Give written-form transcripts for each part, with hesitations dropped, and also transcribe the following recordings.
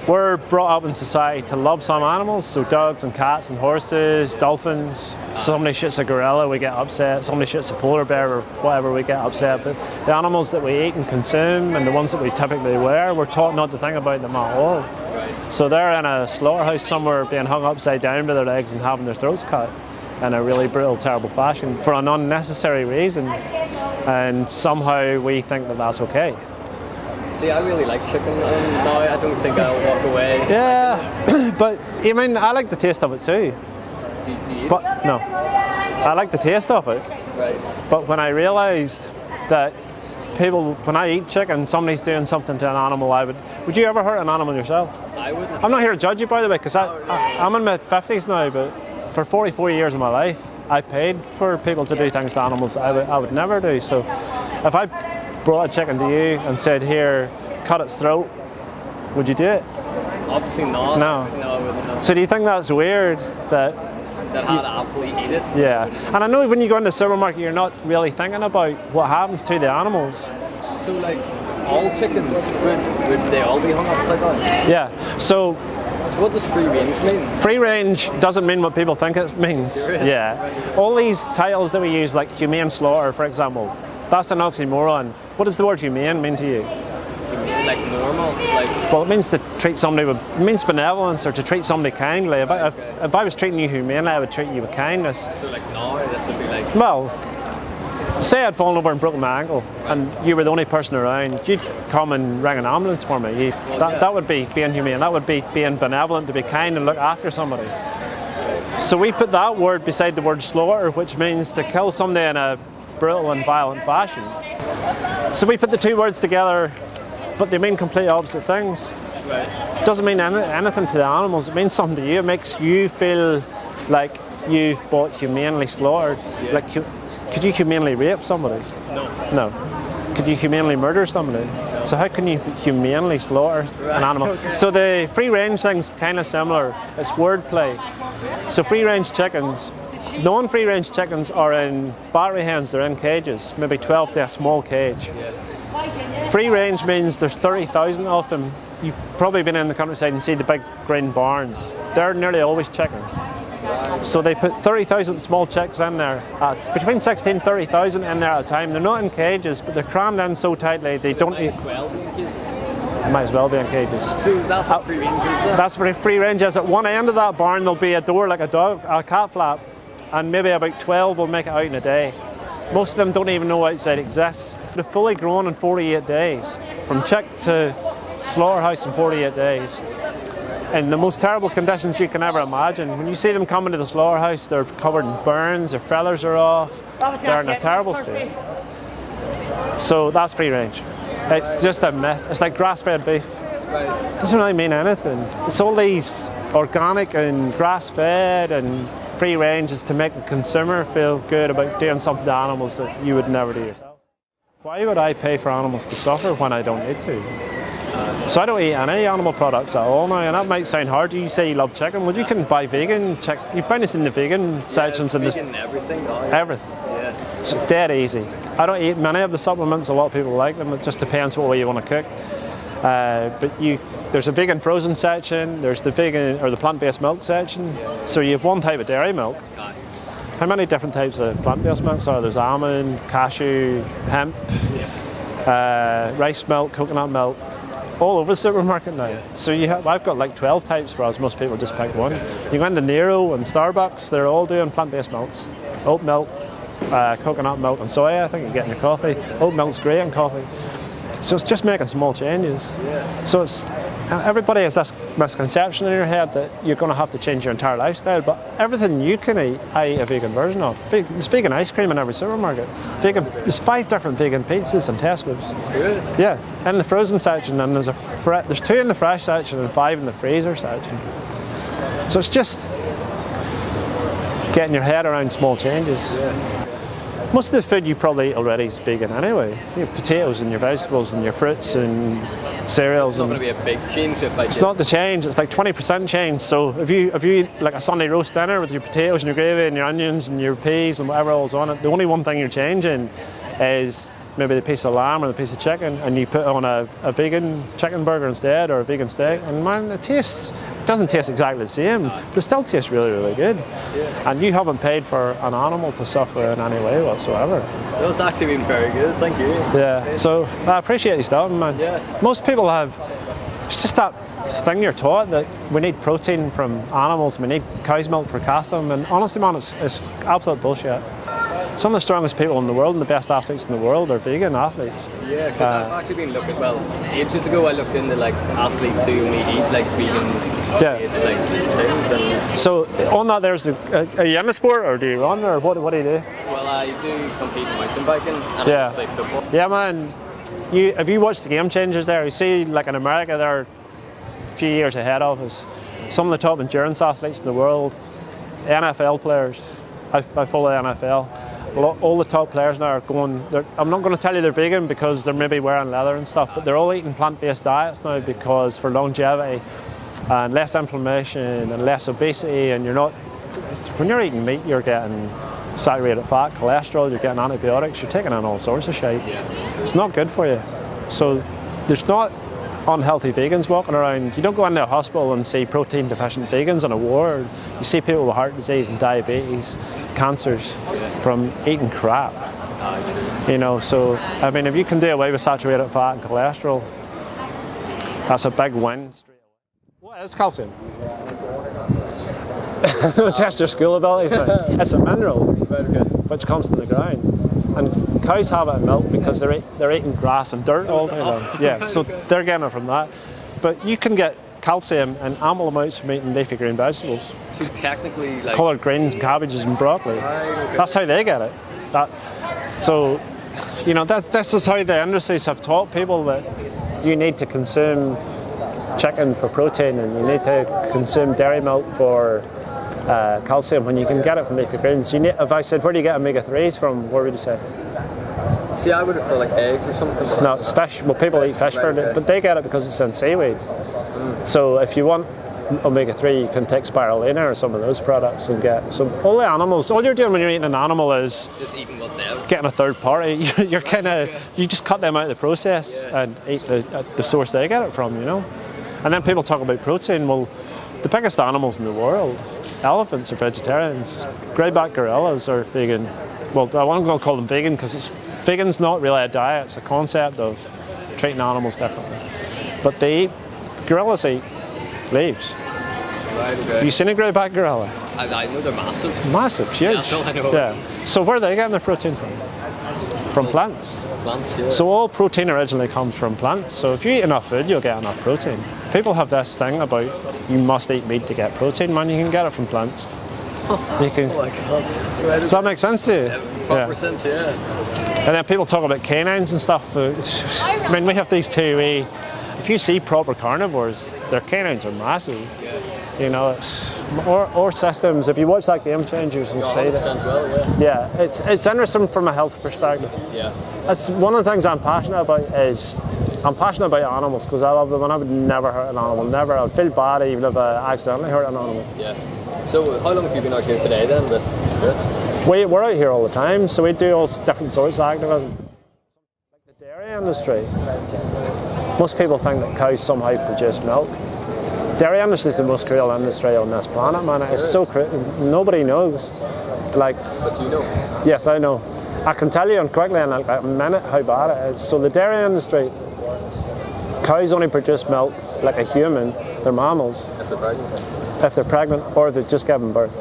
We're brought up in society to love some animals, so dogs and cats and horses, dolphins. Somebody shoots a gorilla, we get upset. Somebody shoots a polar bear or whatever, we get upset. But the animals that we eat and consume and the ones that we typically wear, we're taught not to think about them at all. So they're in a slaughterhouse somewhere being hung upside down by their legs and having their throats cut in a really brutal, terrible fashion for an unnecessary reason. And somehow we think that that's okay. See, I really like chicken, and now I don't think I'll walk away. Yeah, but I mean, I like the taste of it too. Do you? But no, I like the taste of it. Right. But when I realised that people, when I eat chicken, somebody's doing something to an animal, would you ever hurt an animal yourself? I wouldn't. I'm not here to judge you, by the way, because I'm in my 50s now, but for 44 years of my life, I paid for people to do things to animals that I would never do. So if I brought a chicken to you and said, here, cut its throat, would you do it? Obviously not. No. No, I wouldn't. No. So do you think that's weird that I'd happily eat it? Yeah, and I know when you go into the supermarket, you're not really thinking about what happens to the animals. So, like, all chickens, would they all be hung upside down? Yeah, so what does free range mean? Free range doesn't mean what people think it means. Serious? Yeah, all these titles that we use, like humane slaughter, for example, that's an oxymoron. What does the word humane mean to you? Humane, like normal? Like... Well, it means to treat somebody with, it means benevolence or to treat somebody kindly. If I was treating you humanely, I would treat you with kindness. So like now, this would be like... Well, say I'd fallen over and broken my ankle and you were the only person around, you'd come and ring an ambulance for me. That would be being humane. That would be being benevolent, to be kind and look after somebody. So we put that word beside the word slaughter, which means to kill somebody in a brutal and violent fashion. So we put the two words together, but they mean complete opposite things. Right. It doesn't mean anything to the animals. It means something to you. It makes you feel like you've been humanely slaughtered. Yeah. Like, could you humanely rape somebody? No. No. Could you humanely murder somebody? No. So how can you humanely slaughter an animal? Okay. So the free range thing's kind of similar. It's wordplay. So free range chickens, non-free range chickens are in battery hens, they're in cages, maybe 12 to a small cage. Yeah. Free range means there's 30,000 of them. You've probably been in the countryside and see the big green barns. They're nearly always chickens. So they put 30,000 small chicks in there, between 16 and 30,000 in there at a time. They're not in cages, but they're crammed in so tightly they don't eat. Might as well be in cages. So that's what free range is then? That's what free range is. At one end of that barn there'll be a door like a cat flap, and maybe about 12 will make it out in a day. Most of them don't even know outside exists. They're fully grown in 48 days, from chick to slaughterhouse in 48 days. In the most terrible conditions you can ever imagine. When you see them coming to the slaughterhouse, they're covered in burns, their feathers are off, they're in a terrible state. So that's free range. It's just a myth. It's like grass-fed beef. It doesn't really mean anything. It's all these organic and grass-fed and free range is to make the consumer feel good about doing something to animals that you would never do yourself. Why would I pay for animals to suffer when I don't need to? So I don't eat any animal products at all now, and that might sound hard. You say you love chicken, well you can buy vegan chicken. You find this in the vegan sections. Yeah, vegan everything. Everything. Yeah. So it's dead easy. I don't eat many of the supplements, a lot of people like them, it just depends what way you want to cook. But there's a vegan frozen section, there's the vegan or the plant-based milk section, so you have one type of dairy milk. How many different types of plant-based milks are there? There's almond, cashew, hemp, rice milk, coconut milk, all over the supermarket now. So I've got like 12 types, whereas most people just pick one. You go into Nero and Starbucks, they're all doing plant-based milks. Oat milk, coconut milk and soya, I think you get in your coffee. Oat milk's great in coffee. So it's just making small changes. Yeah. So everybody has this misconception in your head that you're going to have to change your entire lifestyle, but everything you can eat, I eat a vegan version of. There's vegan ice cream in every supermarket. There's 5 different vegan pizzas in Tesco's. Serious? Yeah, in the frozen section, and there's 2 in the fresh section and 5 in the freezer section. So it's just getting your head around small changes. Yeah. Most of the food you probably eat already is vegan anyway. Your potatoes and your vegetables and your fruits and cereals. So it's not going to be a big change if I It's not the change, it's like 20% change. So if you eat like a Sunday roast dinner with your potatoes and your gravy and your onions and your peas and whatever else on it, the only one thing you're changing is maybe the piece of lamb or the piece of chicken, and you put on a vegan chicken burger instead, or a vegan steak, and man, it doesn't taste exactly the same, but it still tastes really, really good. Yeah. And you haven't paid for an animal to suffer in any way whatsoever. Well, it's actually been very good, thank you. Yeah, so I appreciate you stopping, man. Yeah. Most people it's just that thing you're taught that we need protein from animals, we need cow's milk for calcium, and honestly, man, it's absolute bullshit. Some of the strongest people in the world and the best athletes in the world are vegan athletes. Yeah, because I've actually been looking, well, ages ago I looked into like athletes who only eat like vegan based like things. And so on that, are you in the sport, or do you run, or what do you do? Well, I do compete in mountain biking and I play football. Yeah, man. Have you watched the Game Changers there? You see, like in America, they're a few years ahead of us. Some of the top endurance athletes in the world, NFL players. I follow the NFL. All the top players now are going. I'm not going to tell you they're vegan because they're maybe wearing leather and stuff, but they're all eating plant-based diets now because for longevity and less inflammation and less obesity. And when you're eating meat, you're getting saturated fat, cholesterol, you're getting antibiotics, you're taking in all sorts of shit. It's not good for you. So there's not unhealthy vegans walking around. You don't go into a hospital and see protein deficient vegans on a ward. You see people with heart disease and diabetes, cancers from eating crap. So I mean, if you can do away with saturated fat and cholesterol, that's a big win. What is calcium? Test your school abilities now. It's a mineral which comes from the ground, and cows have it in milk because they're eating grass and dirt all day long. Yeah, so they're getting it from that. But you can get calcium in ample amounts from eating leafy green vegetables. So technically, like coloured greens, cabbages, and broccoli. That's how they get it. This is how the industries have taught people that you need to consume chicken for protein, and you need to consume dairy milk for calcium when you can get it from leafy greens. If I said, where do you get omega-3s from, where would you say? See, I would have thought like eggs or something. No, it's fish. Well, people eat fish for it, but they get it because it's in seaweed. So if you want omega-3, you can take spirulina or some of those products and get some. All the animals, all you're doing when you're eating an animal is just eating what they have. Getting a third party. You just cut them out of the process and eat the source they get it from, And then people talk about protein. Well, the biggest animals in the world, elephants are vegetarians. Greyback gorillas are vegan. Well, I want to call them vegan because vegan's not really a diet, it's a concept of treating animals differently. But gorillas eat leaves. Right, okay. You seen a greyback gorilla? I know they're massive. Massive, huge. Yeah, that's all I know. Yeah. So where are they getting their protein from? From plants. Plants, yeah. So all protein originally comes from plants. So if you eat enough food, you'll get enough protein. People have this thing about you must eat meat to get protein. Man, you can get it from plants. You can. Oh my God. Does that make sense to you? Yeah, sense, yeah. And then people talk about canines and stuff. I mean, we have these two. If you see proper carnivores, their canines are massive. Yeah. It's or systems. If you watch like Game Changers and say that. Well, yeah. Yeah, it's interesting from a health perspective. Yeah. That's one of the things I'm passionate about. I'm passionate about animals because I love them, and I would never hurt an animal. Never. I'd feel bad even if I accidentally hurt an animal. Yeah. So how long have you been out here today then with this? We're out here all the time, so we do all different sorts of activism. Like the dairy industry, most people think that cows somehow produce milk. Dairy industry is the most cruel industry on this planet, man. It's so cruel. Nobody knows. But you know? Yes, I know. I can tell you quickly in a minute how bad it is. So the dairy industry, cows only produce milk like a human. They're mammals. If they're pregnant, or they've just given birth.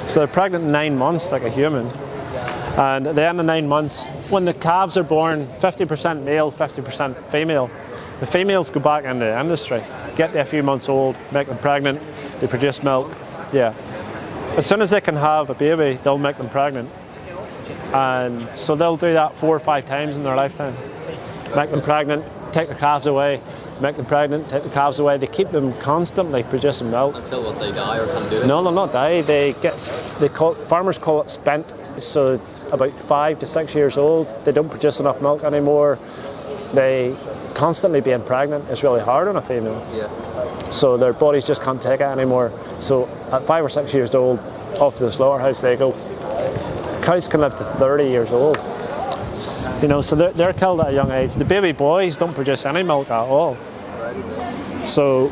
So they're pregnant 9 months like a human. And at the end of 9 months, when the calves are born, 50% male, 50% female, the females go back into the industry, get to a few months old, make them pregnant, they produce milk. Yeah. As soon as they can have a baby, they'll make them pregnant. And so they'll do that 4 or 5 times in their lifetime. Make them pregnant, take the calves away, make them pregnant, take the calves away. They keep them constantly producing milk. Until what, they die or can't do it? No, they'll not die. Farmers call it spent. So about 5 to 6 years old, they don't produce enough milk anymore. They constantly being pregnant is really hard on a female. Yeah. So their bodies just can't take it anymore. So at 5 or 6 years old, off to the slaughterhouse they go. Cows can live to 30 years old. You know, so they're killed at a young age. The baby boys don't produce any milk at all. So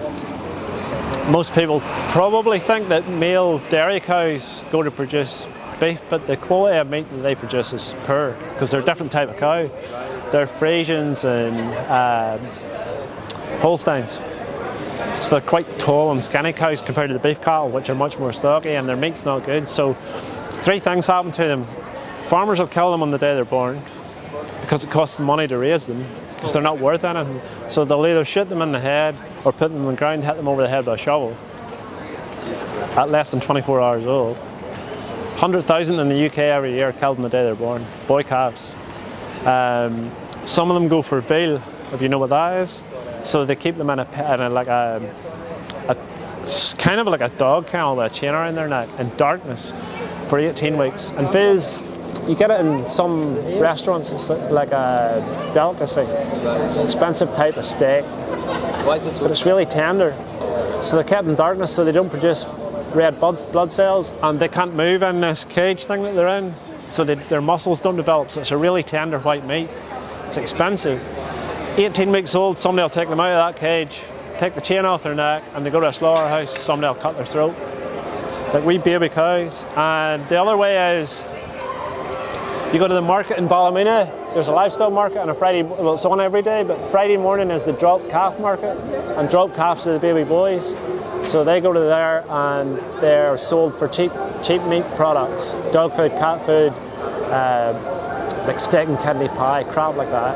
most people probably think that male dairy cows go to produce beef, but the quality of meat that they produce is poor because they're a different type of cow. They're Friesians and Holsteins. So they're quite tall and skinny cows compared to the beef cattle, which are much more stocky, and their meat's not good. So 3 things happen to them. Farmers will kill them on the day they're born because it costs them money to raise them because they're not worth anything. So they'll either shoot them in the head or put them on the ground, hit them over the head with a shovel at less than 24 hours old. 100,000 in the UK every year killed on the day they're born, boy calves. Some of them go for veal, if you know what that is. So they keep them in a kind of like a dog kennel with a chain around their neck in darkness for 18 weeks. And veals, you get it in some restaurants, it's like a delicacy. It's an expensive type of steak, Why is it so? but it's really tender. So they're kept in darkness so they don't produce red blood cells, and they can't move in this cage thing that they're in, so their muscles don't develop, so it's a really tender white meat. It's expensive. 18 weeks old, somebody will take them out of that cage, take the chain off their neck, and they go to a slaughterhouse, somebody will cut their throat. Like wee baby cows. And the other way is, you go to the market in Ballymena, there's a livestock market on a Friday, well it's on every day, but Friday morning is the drop calf market, and drop calves are the baby boys. So they go to there and they're sold for cheap meat products, dog food, cat food, like steak and kidney pie, crap like that.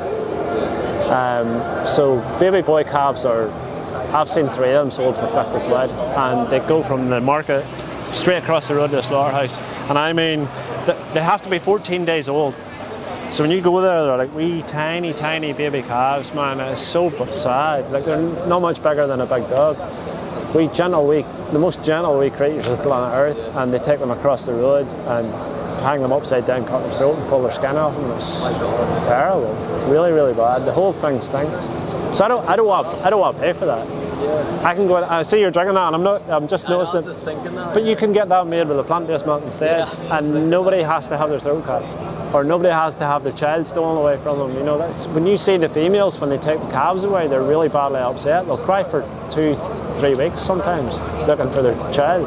So baby boy calves I've seen 3 of them sold for 50 quid, and they go from the market straight across the road to the slaughterhouse. And I mean, they have to be 14 days old. So when you go there, they're like wee tiny baby calves, man. It's so sad. Like they're not much bigger than a big dog. The most gentle wee creatures on planet Earth, and they take them across the road and hang them upside down, cut their throat and pull their skin off them. It's terrible. It's really, really bad. The whole thing stinks. So I don't want to pay for that. Yeah. I can go. I see you're drinking that, and I'm just noticing it. Just thinking that. But you can get that made with a plant-based milk instead, and nobody has to have their throat cut, or nobody has to have their child stolen away from them. You know, that's when you see the females when they take the calves away, they're really badly upset. They'll cry for 2-3 weeks sometimes, looking for their child.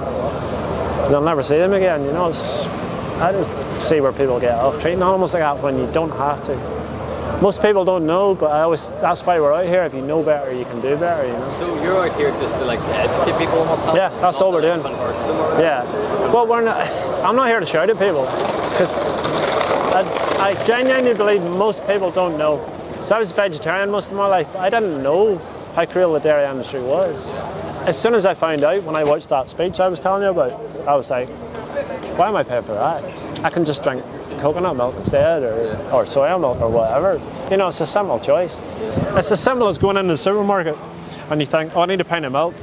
They'll never see them again. You know, I don't see where people get off treating animals like that when you don't have to. Most people don't know, but that's why we're out here. If you know better, you can do better, you know. So you're out here just to like educate people on what's happening? Yeah, that's all we're doing. Converse them or... Yeah. Well, I'm not here to shout at people, because I genuinely believe most people don't know. So I was vegetarian most of my life. I didn't know how cruel the dairy industry was. As soon as I found out when I watched that speech I was telling you about, I was like, why am I paying for that? I can just drink coconut milk instead, or soya milk or whatever. You know, it's a simple choice. It's as simple as going into the supermarket and you think, oh, I need a pint of milk.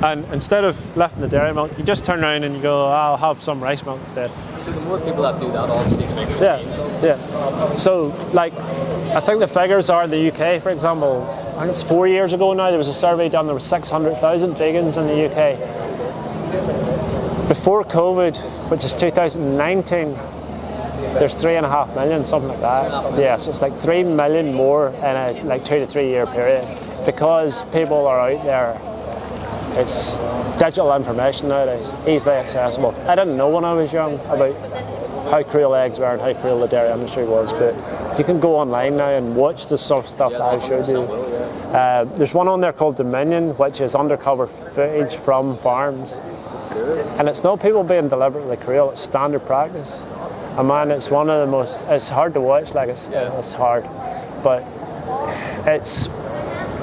And instead of lifting the dairy milk, you just turn around and you go, I'll have some rice milk instead. So the more people that do that, obviously, the bigger the change also. Yeah. So, like, I think the figures are in the UK, for example, I think it's 4 years ago now, there was a survey done, there were 600,000 vegans in the UK. Before COVID, which is 2019, there's 3.5 million, something like that. Yeah, so it's like 3 million more in a 2 to 3 year period, because people are out there. It's digital information nowadays, easily accessible. I didn't know when I was young about how cruel eggs were and how cruel the dairy industry was, but you can go online now and watch the sort of stuff that I showed you. There's one on there called Dominion, which is undercover footage from farms. And it's not people being deliberately cruel, it's standard practice. And man, it's one of the most, it's hard to watch, like it's hard, but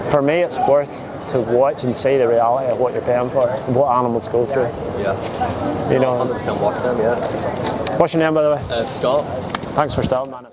for me it's worth to watch and see the reality of what you're paying for and what animals go through. Yeah. You know. 100% watch them, yeah. What's your name, by the way? Scott. Thanks for starting, man.